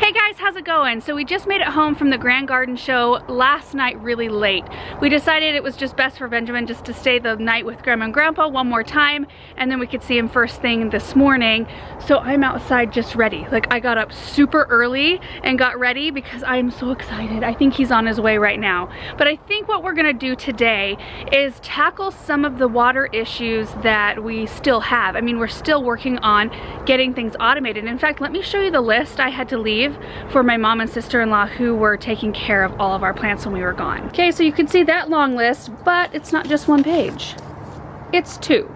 Hey guys, how's it going? So we just made it home from the Grand Garden show last night really late. We decided it was just best for Benjamin just to stay the night with Grandma and Grandpa one more time, and then we could see him first thing this morning. So I'm outside just ready. Like, I got up super early and got ready because I am so excited. I think he's on his way right now. But I think what we're gonna do today is tackle some of the water issues that we still have. I mean, we're still working on getting things automated. In fact, let me show you the list I had to leave for my mom and sister-in-law who were taking care of all of our plants when we were gone. Okay, so you can see that long list, but it's not just one page. It's two.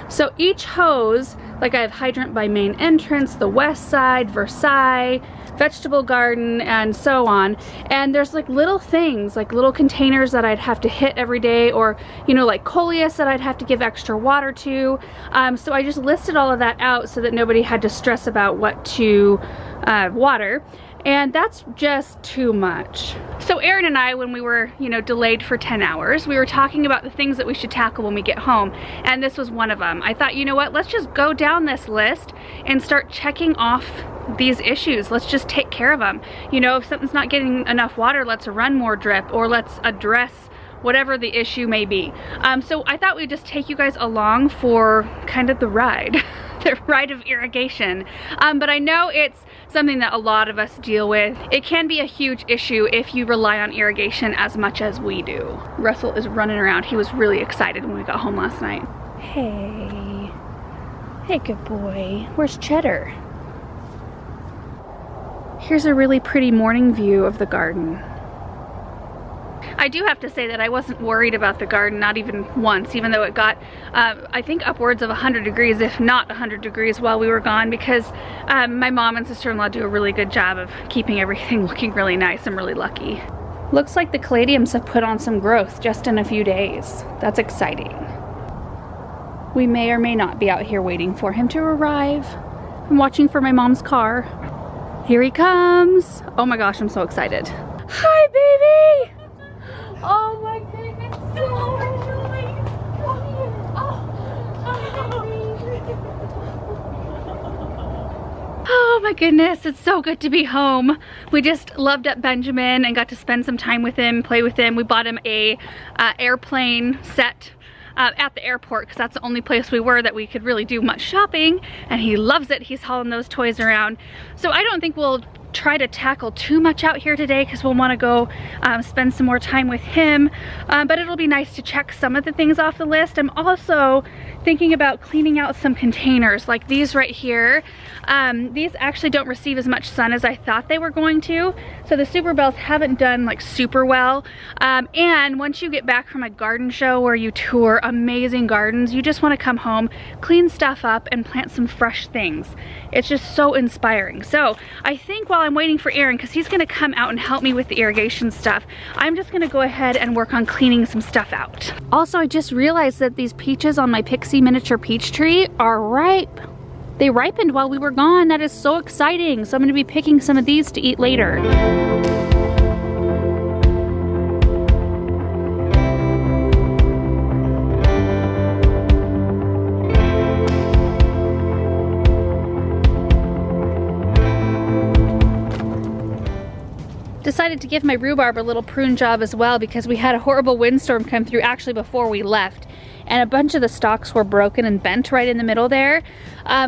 So each hose, like I have hydrant by main entrance, the west side, Versailles, vegetable garden, and so on. And there's like little things, like little containers that I'd have to hit every day, or, you know, like coleus that I'd have to give extra water to. So I just listed all of that out so that nobody had to stress about what to water. And that's just too much. So Aaron and I, when we were, you know, delayed for 10 hours, we were talking about the things that we should tackle when we get home. And this was one of them. I thought, you know what, let's just go down this list and start checking off these issues. Let's just take care of them. You know, if something's not getting enough water, let's run more drip, or let's address whatever the issue may be. So I thought we'd just take you guys along for kind of the ride, the ride of irrigation. But I know it's something that a lot of us deal with. It can be a huge issue if you rely on irrigation as much as we do. Russell is running around. He was really excited when we got home last night. Hey. Hey, good boy. Where's Cheddar? Here's a really pretty morning view of the garden. I do have to say that I wasn't worried about the garden, not even once, even though it got, I think, upwards of 100 degrees, if not 100 degrees while we were gone, because my mom and sister-in-law do a really good job of keeping everything looking really nice. I'm really lucky. Looks like the caladiums have put on some growth just in a few days. That's exciting. We may or may not be out here waiting for him to arrive. I'm watching for my mom's car. Here he comes. Oh my gosh, I'm so excited. Hi, baby! Oh my goodness, so annoying. Oh my goodness, it's so good to be home. We just loved up Benjamin and got to spend some time with him, play with him. We bought him a airplane set at the airport, because that's the only place we were that we could really do much shopping, and he loves it. He's hauling those toys around. So I don't think we'll try to tackle too much out here today, because we'll want to go spend some more time with him, but it'll be nice to check some of the things off the list. I'm also thinking about cleaning out some containers like these right here. These actually don't receive as much sun as I thought they were going to, so the Super Bells haven't done like super well. And once you get back from a garden show where you tour amazing gardens, you just want to come home, clean stuff up, and plant some fresh things. It's just so inspiring. So I think while I'm waiting for Aaron, because he's going to come out and help me with the irrigation stuff, I'm just going to go ahead and work on cleaning some stuff out. Also, I just realized that these peaches on my Pixie miniature peach tree are ripe. They ripened while we were gone. That is so exciting. So I'm going to be picking some of these to eat later. Decided to give my rhubarb a little prune job as well, because we had a horrible windstorm come through actually before we left, and a bunch of the stalks were broken and bent right in the middle there.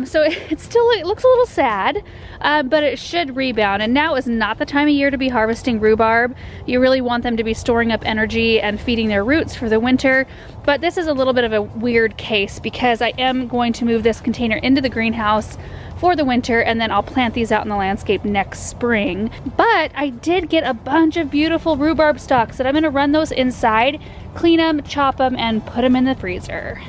So it looks a little sad, but it should rebound. And now is not the time of year to be harvesting rhubarb. You really want them to be storing up energy and feeding their roots for the winter. But this is a little bit of a weird case, because I am going to move this container into the greenhouse for the winter, and then I'll plant these out in the landscape next spring. But I did get a bunch of beautiful rhubarb stalks that I'm gonna run those inside, clean them, chop them, and put them in the freezer.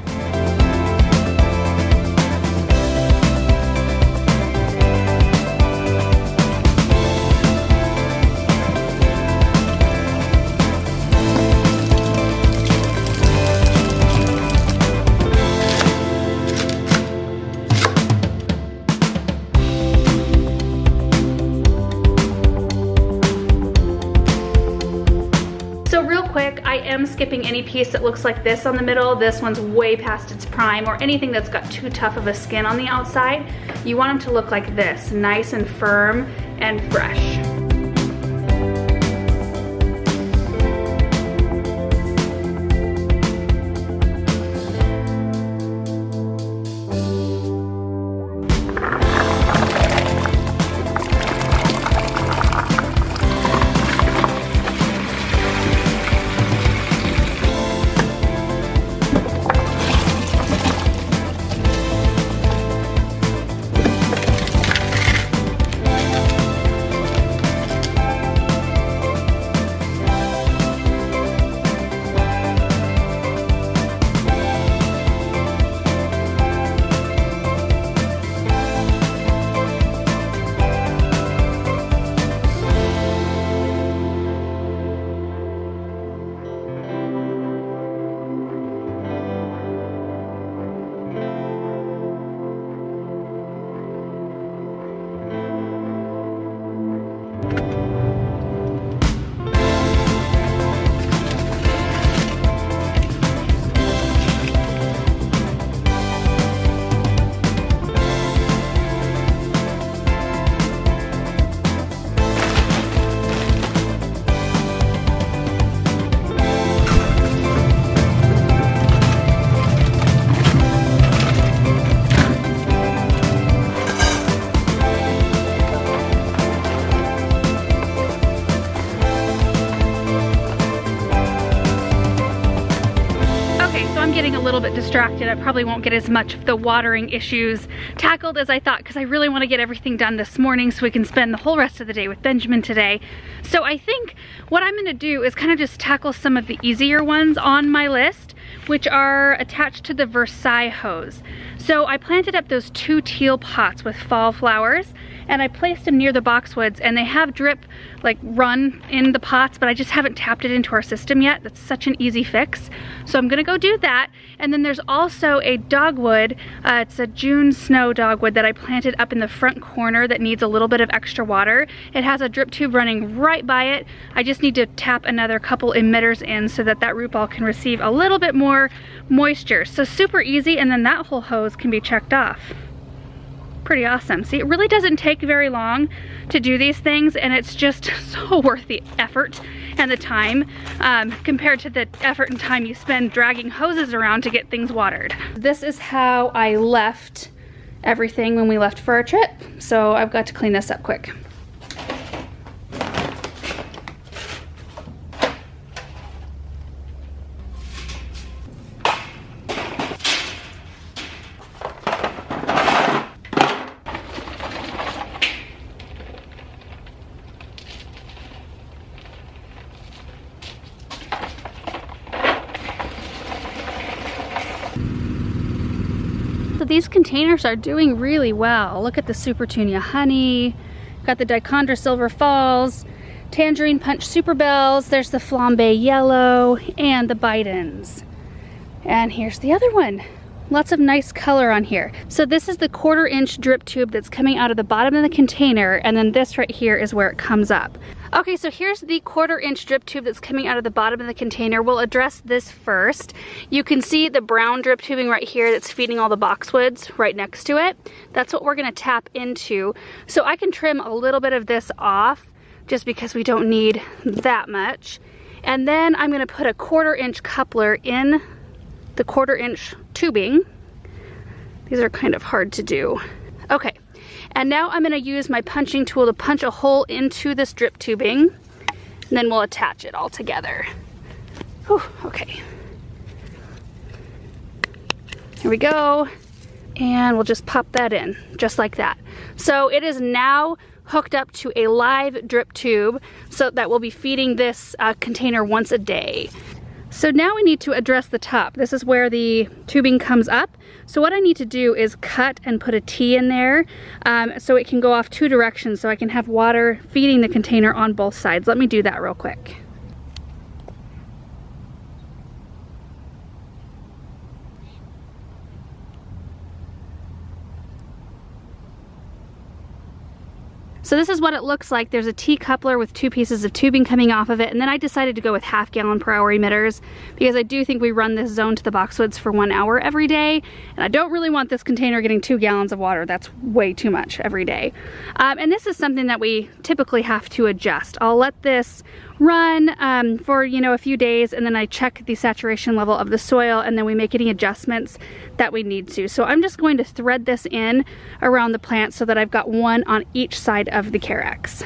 I am skipping any piece that looks like this on the middle. This one's way past its prime, or anything that's got too tough of a skin on the outside. You want them to look like this, nice and firm, and brush. Getting a little bit distracted. I probably won't get as much of the watering issues tackled as I thought, because I really want to get everything done this morning so we can spend the whole rest of the day with Benjamin today. So I think what I'm going to do is kind of just tackle some of the easier ones on my list, which are attached to the Versailles hose. So I planted up those 2 teal pots with fall flowers, and I placed them near the boxwoods, and they have drip like run in the pots, but I just haven't tapped it into our system yet. That's such an easy fix. So I'm gonna go do that. And then there's also a dogwood. It's a June snow dogwood that I planted up in the front corner that needs a little bit of extra water. It has a drip tube running right by it. I just need to tap another couple emitters in so that that root ball can receive a little bit more moisture. So super easy, and then that whole hose can be checked off. Pretty awesome. See, it really doesn't take very long to do these things, and it's just so worth the effort and the time compared to the effort and time you spend dragging hoses around to get things watered. This is how I left everything when we left for our trip, so I've got to clean this up quick. So these containers are doing really well. Look at the Super Tunia Honey, got the Dichondra Silver Falls, Tangerine Punch Super Bells, there's the Flambe Yellow, and the Bidens. And here's the other one. Lots of nice color on here. So this is the 1/4 inch drip tube that's coming out of the bottom of the container, and then this right here is where it comes up. Okay, so here's the 1/4 inch drip tube that's coming out of the bottom of the container. We'll address this first. You can see the brown drip tubing right here that's feeding all the boxwoods right next to it. That's what we're gonna tap into. So I can trim a little bit of this off just because we don't need that much. And then I'm gonna put a 1/4 inch coupler in the 1/4 inch tubing. These are kind of hard to do. Okay, and now I'm gonna use my punching tool to punch a hole into this drip tubing, and then we'll attach it all together. Whew, okay. Here we go. And we'll just pop that in, just like that. So it is now hooked up to a live drip tube, so that will be feeding this container once a day. So now we need to address the top. This is where the tubing comes up. So what I need to do is cut and put a T in there so it can go off 2 directions, so I can have water feeding the container on both sides. Let me do that real quick. So this is what it looks like. There's a T-coupler with 2 pieces of tubing coming off of it, and then I decided to go with 1/2 gallon per hour emitters because I do think we run this zone to the boxwoods for 1 hour every day, and I don't really want this container getting 2 gallons of water. That's way too much every day. And this is something that we typically have to adjust. I'll let this run for, you know, a few days, and then I check the saturation level of the soil, and then we make any adjustments that we need to. So I'm just going to thread this in around the plant so that I've got one on each side of the carex.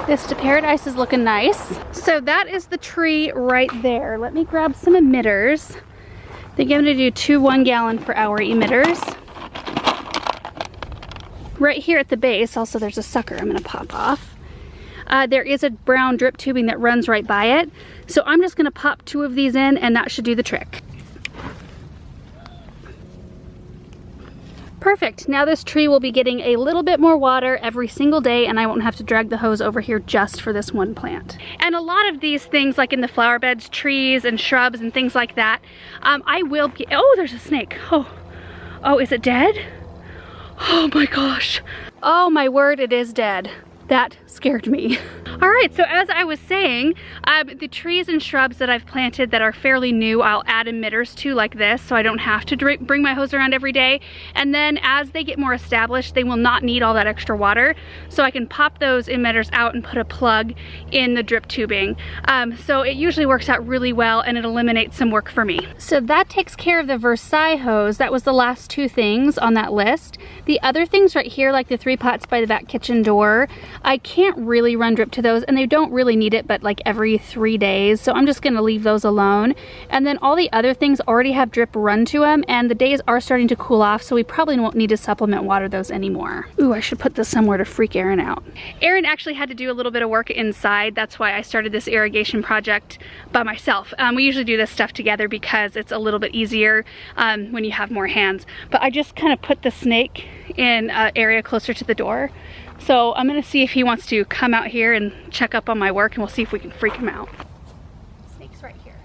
This to paradise is looking nice. So that is the tree right there. Let me grab some emitters. I think I'm gonna do 2 1 gallon per hour emitters. Right here at the base, also there's a sucker I'm gonna pop off. There is a brown drip tubing that runs right by it. So I'm just gonna pop 2 of these in, and that should do the trick. Perfect. Now this tree will be getting a little bit more water every single day, and I won't have to drag the hose over here just for this one plant. And a lot of these things, like in the flower beds, trees and shrubs and things like that, I will be, oh, there's a snake. Oh, is it dead? Oh my gosh. Oh my word, it is dead. That scared me. All right, so as I was saying, the trees and shrubs that I've planted that are fairly new, I'll add emitters to like this, so I don't have to bring my hose around every day. And then as they get more established, they will not need all that extra water, so I can pop those emitters out and put a plug in the drip tubing. So it usually works out really well, and it eliminates some work for me. So that takes care of the Versailles hose. That was the last 2 things on that list. The other things right here, like the 3 pots by the back kitchen door, I can't really run drip to those, and they don't really need it but like every 3 days, so I'm just gonna leave those alone. And then all the other things already have drip run to them, and the days are starting to cool off, so we probably won't need to supplement water those anymore. Ooh, I should put this somewhere to freak Aaron out. Aaron actually had to do a little bit of work inside. That's why I started this irrigation project by myself. We usually do this stuff together because it's a little bit easier when you have more hands. But I just kind of put the snake in an area closer to the door. So I'm gonna see if he wants to come out here and check up on my work, and we'll see if we can freak him out. Snake's right here.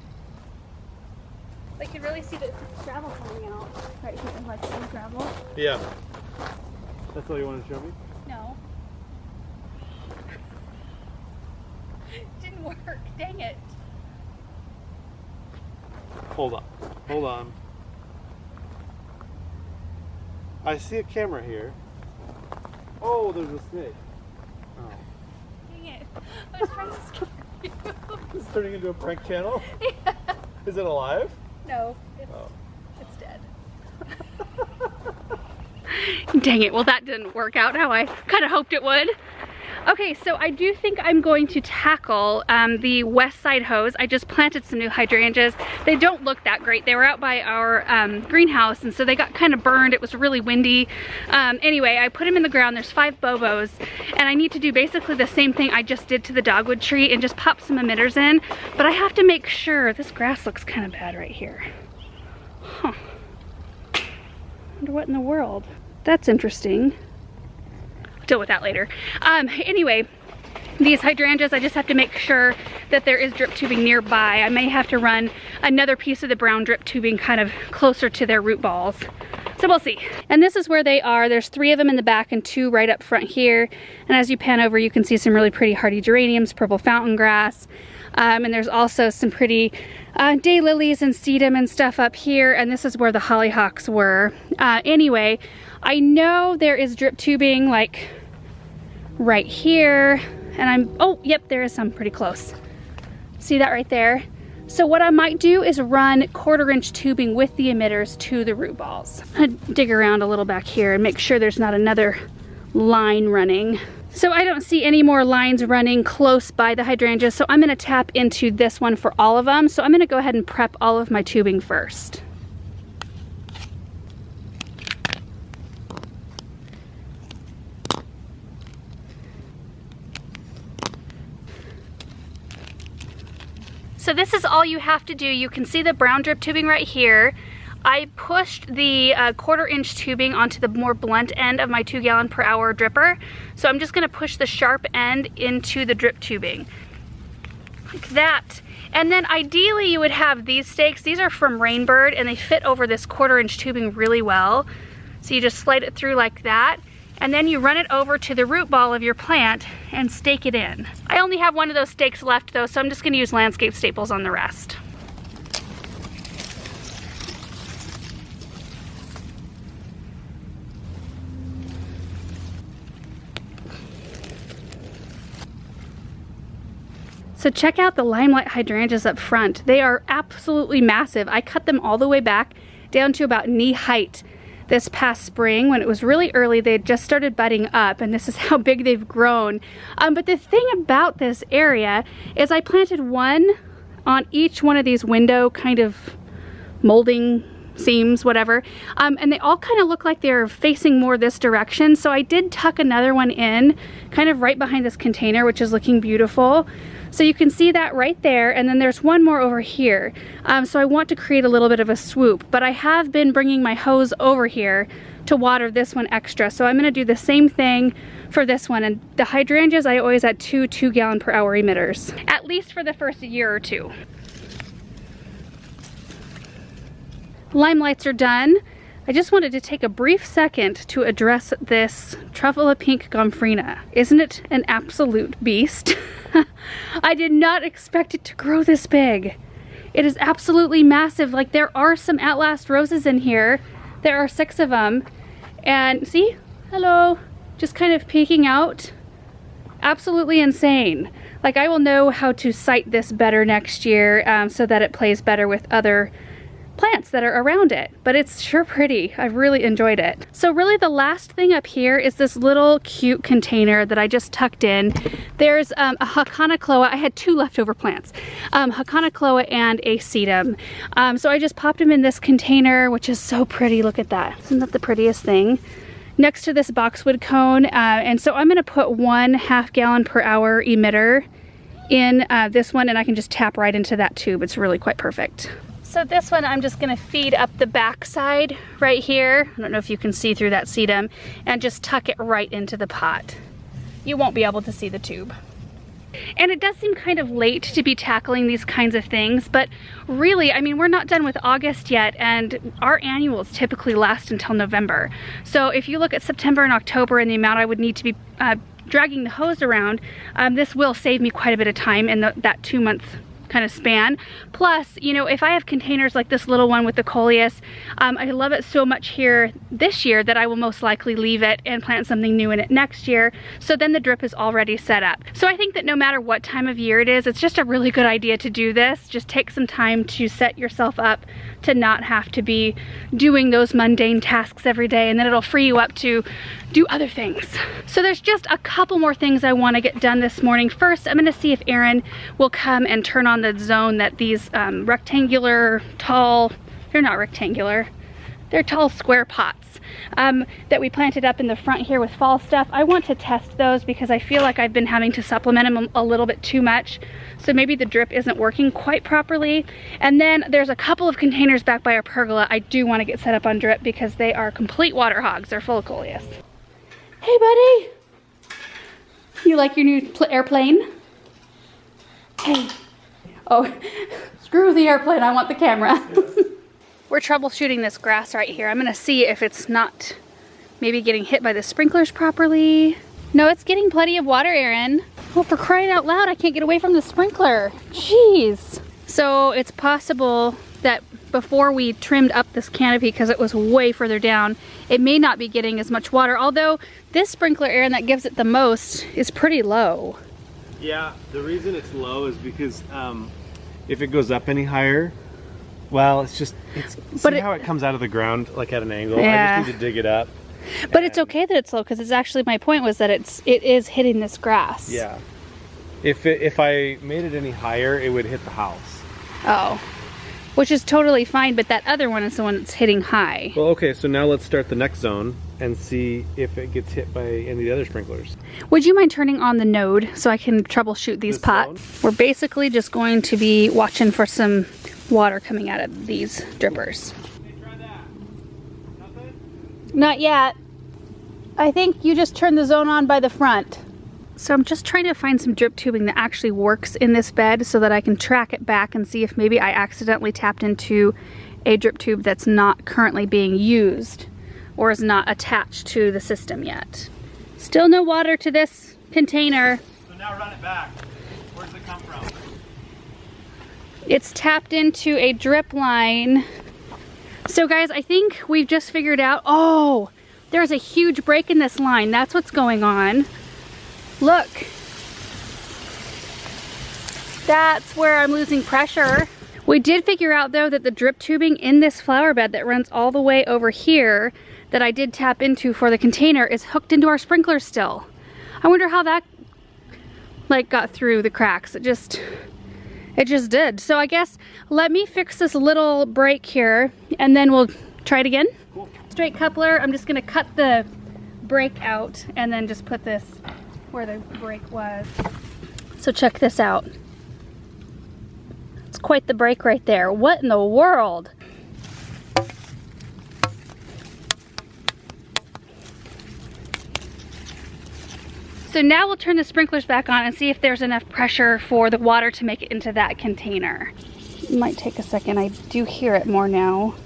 I can really see the gravel coming out right here, like the gravel. Yeah. That's all you want to show me? No. Didn't work, dang it. Hold on, hold on. I see a camera here. Oh, there's a snake. Oh. Dang it. I was trying to scare you. It's turning into a prank channel? Yeah. Is it alive? No, it's dead. Dang it, well that didn't work out how I kind of hoped it would. Okay, so I do think I'm going to tackle the west side hose. I just planted some new hydrangeas. They don't look that great. They were out by our greenhouse, and so they got kind of burned. It was really windy. Anyway, I put them in the ground. There's 5 bobos, and I need to do basically the same thing I just did to the dogwood tree and just pop some emitters in. But I have to make sure. This grass looks kind of bad right here. Huh. Wonder what in the world. That's interesting. Deal with that later. Anyway, these hydrangeas, I just have to make sure that there is drip tubing nearby. I may have to run another piece of the brown drip tubing kind of closer to their root balls. So we'll see. And this is where they are. There's 3 of them in the back and 2 right up front here. And as you pan over, you can see some really pretty hardy geraniums, purple fountain grass. And there's also some pretty daylilies and sedum and stuff up here. And this is where the hollyhocks were. Anyway, I know there is drip tubing like right here, and oh, yep, there is some pretty close. See that right there? So what I might do is run 1/4-inch tubing with the emitters to the root balls. I dig around a little back here and make sure there's not another line running. So I don't see any more lines running close by the hydrangeas, so I'm gonna tap into this one for all of them. So I'm gonna go ahead and prep all of my tubing first. So this is all you have to do. You can see the brown drip tubing right here. I pushed the 1/4 inch tubing onto the more blunt end of my 2 gallon per hour dripper. So I'm just gonna push the sharp end into the drip tubing, like that. And then ideally you would have these stakes. These are from Rainbird and they fit over this 1/4 inch tubing really well. So you just slide it through like that. And then you run it over to the root ball of your plant and stake it in. I only have one of those stakes left though, so I'm just gonna use landscape staples on the rest. So check out the Limelight Hydrangeas up front. They are absolutely massive. I cut them all the way back down to about knee height this past spring when it was really early. They had just started budding up and this is how big they've grown. But the thing about this area is I planted one on each one of these window kind of molding seams, whatever, and they all kind of look like they're facing more this direction. So I did tuck another one in kind of right behind this container, which is looking beautiful. So you can see that right there, and then there's one more over here. So I want to create a little bit of a swoop, but I have been bringing my hose over here to water this one extra. So I'm gonna do the same thing for this one. And the hydrangeas, I always add 2 2 gallon per hour emitters, at least for the first year or two. Limelights are done. I just wanted to take a brief second to address this Truffula Pink Gomphrena. Isn't it an absolute beast? I did not expect it to grow this big. It is absolutely massive. Like, there are some At Last roses in here. There are 6 of them. And see, hello, just kind of peeking out. Absolutely insane. Like, I will know how to site this better next year so that it plays better with other plants that are around it, but it's sure pretty. I've really enjoyed it. So really the last thing up here is this little cute container that I just tucked in. There's a Hakanacloa. I had 2 leftover plants, Hakanacloa and a sedum. So I just popped them in this container, which is so pretty. Look at that. Isn't that the prettiest thing? Next to this boxwood cone. And so I'm gonna put 1 1/2 gallon per hour emitter in this one, and I can just tap right into that tube. It's really quite perfect. So this one I'm just gonna feed up the back side right here. I don't know if you can see through that sedum, and just tuck it right into the pot. You won't be able to see the tube. And it does seem kind of late to be tackling these kinds of things, but really, I mean, we're not done with August yet, and our annuals typically last until November. So if you look at September and October and the amount I would need to be dragging the hose around, this will save me quite a bit of time in that 2-month kind of span. Plus, you know, if I have containers like this little one with the coleus, I love it so much here this year that I will most likely leave it and plant something new in it next year. So then the drip is already set up. So I think that no matter what time of year it is, it's just a really good idea to do this. Just take some time to set yourself up to not have to be doing those mundane tasks every day, and then it'll free you up to do other things. So there's just a couple more things I want to get done this morning. First, I'm going to see if Aaron will come and turn on the zone that these rectangular, tall, they're not rectangular, they're tall square pots that we planted up in the front here with fall stuff. I want to test those because I feel like I've been having to supplement them a little bit too much. So maybe the drip isn't working quite properly. And then there's a couple of containers back by our pergola I do want to get set up on drip because they are complete water hogs. They're full of coleus. Hey buddy! You like your new airplane? Hey. Oh, screw the airplane, I want the camera. We're troubleshooting this grass right here. I'm gonna see if it's not maybe getting hit by the sprinklers properly. No, it's getting plenty of water, Aaron. Oh, for crying out loud, I can't get away from the sprinkler. Jeez. So it's possible that before we trimmed up this canopy, because it was way further down, it may not be getting as much water, although this sprinkler, Aaron, that gives it the most is pretty low. Yeah, the reason it's low is because if it goes up any higher, well, see how it comes out of the ground like at an angle? Yeah. I just need to dig it up. But it's okay that it's low, because it's actually, my point was that it is hitting this grass. Yeah. If I made it any higher, it would hit the house. Oh. Which is totally fine, but that other one is the one that's hitting high. Well, okay, so now let's start the next zone and see if it gets hit by any of the other sprinklers. Would you mind turning on the node so I can troubleshoot these pots? We're basically just going to be watching for some water coming out of these drippers. Hey, try Not yet. I think you just turn the zone on by the front. So I'm just trying to find some drip tubing that actually works in this bed so that I can track it back and see if maybe I accidentally tapped into a drip tube that's not currently being used or is not attached to the system yet. Still no water to this container. So now run it back. Where does it come from? It's tapped into a drip line. So guys, I think we've just figured out, oh, there's a huge break in this line. That's what's going on. Look. That's where I'm losing pressure. We did figure out though that the drip tubing in this flower bed that runs all the way over here that I did tap into for the container is hooked into our sprinkler still. I wonder how that like got through the cracks. It just did. So I guess let me fix this little break here and then we'll try it again. Cool. Straight coupler, I'm just gonna cut the break out and then just put this where the break was. So check this out. It's quite the break right there. What in the world? So now we'll turn the sprinklers back on and see if there's enough pressure for the water to make it into that container. It might take a second. I do hear it more now.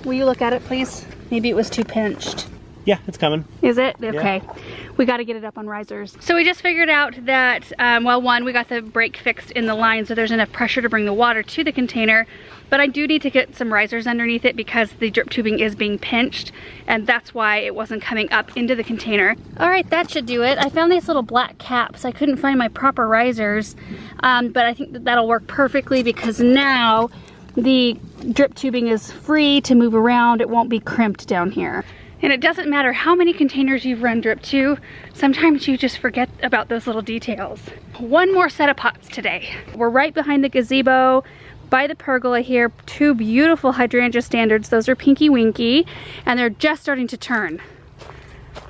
Will you look at it, please? Maybe it was too pinched. Yeah, it's coming. Is it? Okay. Yeah. We got to get it up on risers. So we just figured out that, well, one, we got the break fixed in the line so there's enough pressure to bring the water to the container, but I do need to get some risers underneath it because the drip tubing is being pinched and that's why it wasn't coming up into the container. All right, that should do it. I found these little black caps. I couldn't find my proper risers, but I think that that'll work perfectly because now the drip tubing is free to move around. It won't be crimped down here. And it doesn't matter how many containers you've run drip to, sometimes you just forget about those little details. One more set of pots today. We're right behind the gazebo by the pergola here. Two beautiful hydrangea standards. Those are Pinky Winky, and they're just starting to turn.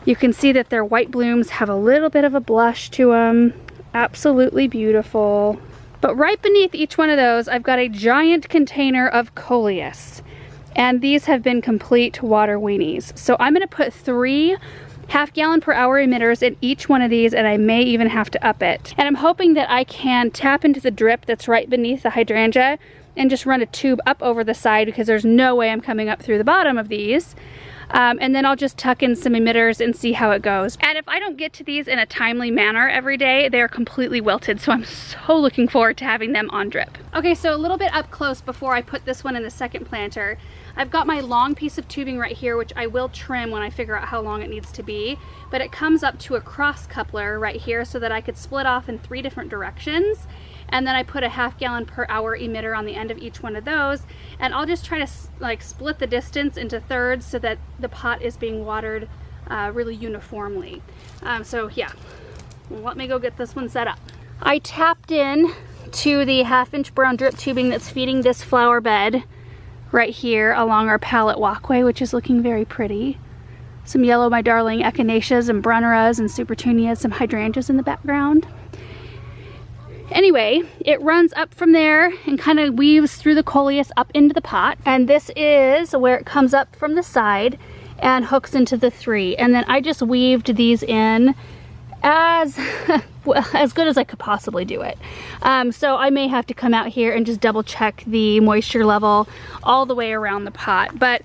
You can see that their white blooms have a little bit of a blush to them. Absolutely beautiful. But right beneath each one of those, I've got a giant container of coleus. And these have been complete water weenies. So I'm gonna put 3 half-gallon-per-hour emitters in each one of these, and I may even have to up it. And I'm hoping that I can tap into the drip that's right beneath the hydrangea and just run a tube up over the side because there's no way I'm coming up through the bottom of these. And then I'll just tuck in some emitters and see how it goes. And if I don't get to these in a timely manner every day, they're completely wilted. So I'm so looking forward to having them on drip. Okay, so a little bit up close before I put this one in the second planter. I've got my long piece of tubing right here, which I will trim when I figure out how long it needs to be. But it comes up to a cross coupler right here so that I could split off in 3 different directions. And then I put a half-gallon-per-hour emitter on the end of each one of those. And I'll just try to like split the distance into thirds so that the pot is being watered really uniformly. So yeah, let me go get this one set up. I tapped in to the 1/2-inch brown drip tubing that's feeding this flower bed right here along our pallet walkway, which is looking very pretty. Some yellow, my darling, echinaceas and brunneras and supertunias, some hydrangeas in the background. Anyway, it runs up from there and kind of weaves through the coleus up into the pot. And this is where it comes up from the side and hooks into the 3. And then I just weaved these in as well, as good as I could possibly do it. So I may have to come out here and just double check the moisture level all the way around the pot. But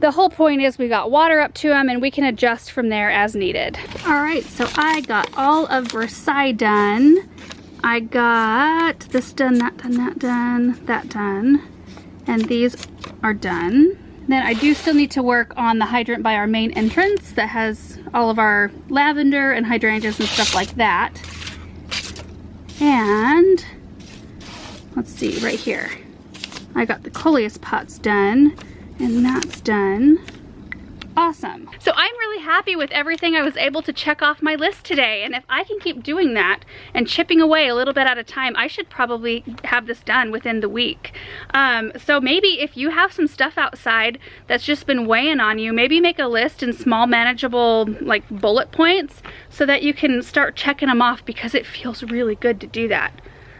the whole point is we got water up to them and we can adjust from there as needed. All right, so I got all of Versailles done. I got this done, that done, that done, that done, and these are done. Then I do still need to work on the hydrant by our main entrance that has all of our lavender and hydrangeas and stuff like that. And let's see, right here. I got the coleus pots done, and that's done. Awesome. So I'm really happy with everything I was able to check off my list today, and if I can keep doing that and chipping away a little bit at a time, I should probably have this done within the week. So maybe if you have some stuff outside that's just been weighing on you, maybe make a list in small manageable like bullet points so that you can start checking them off, because it feels really good to do that.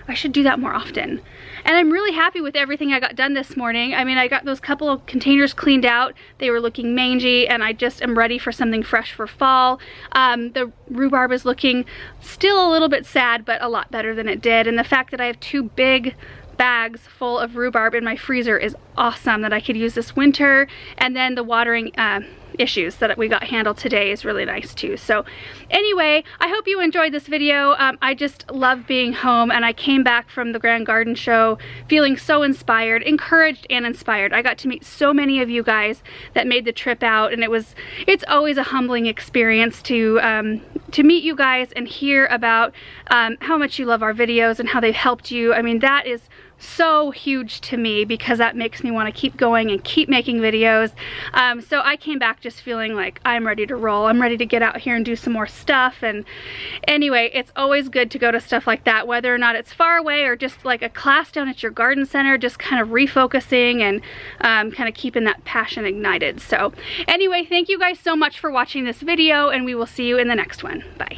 I should do that more often. And I'm really happy with everything I got done this morning. I mean, I got those couple of containers cleaned out. They were looking mangy, and I just am ready for something fresh for fall. The rhubarb is looking still a little bit sad, but a lot better than it did. And the fact that I have 2 big bags full of rhubarb in my freezer is awesome, that I could use this winter. And then the watering issues that we got handled today is really nice too. So anyway, I hope you enjoyed this video. I just love being home, and I came back from the Grand Garden Show feeling so inspired, encouraged and inspired. I got to meet so many of you guys that made the trip out, and it's always a humbling experience to meet you guys and hear about how much you love our videos and how they've helped you. I mean, that is so huge to me, because that makes me want to keep going and keep making videos. So I came back just feeling like I'm ready to roll. I'm ready to get out here and do some more stuff. And anyway, it's always good to go to stuff like that, whether or not it's far away or just like a class down at your garden center, just kind of refocusing and kind of keeping that passion ignited. So anyway, thank you guys so much for watching this video, and we will see you in the next one. Bye.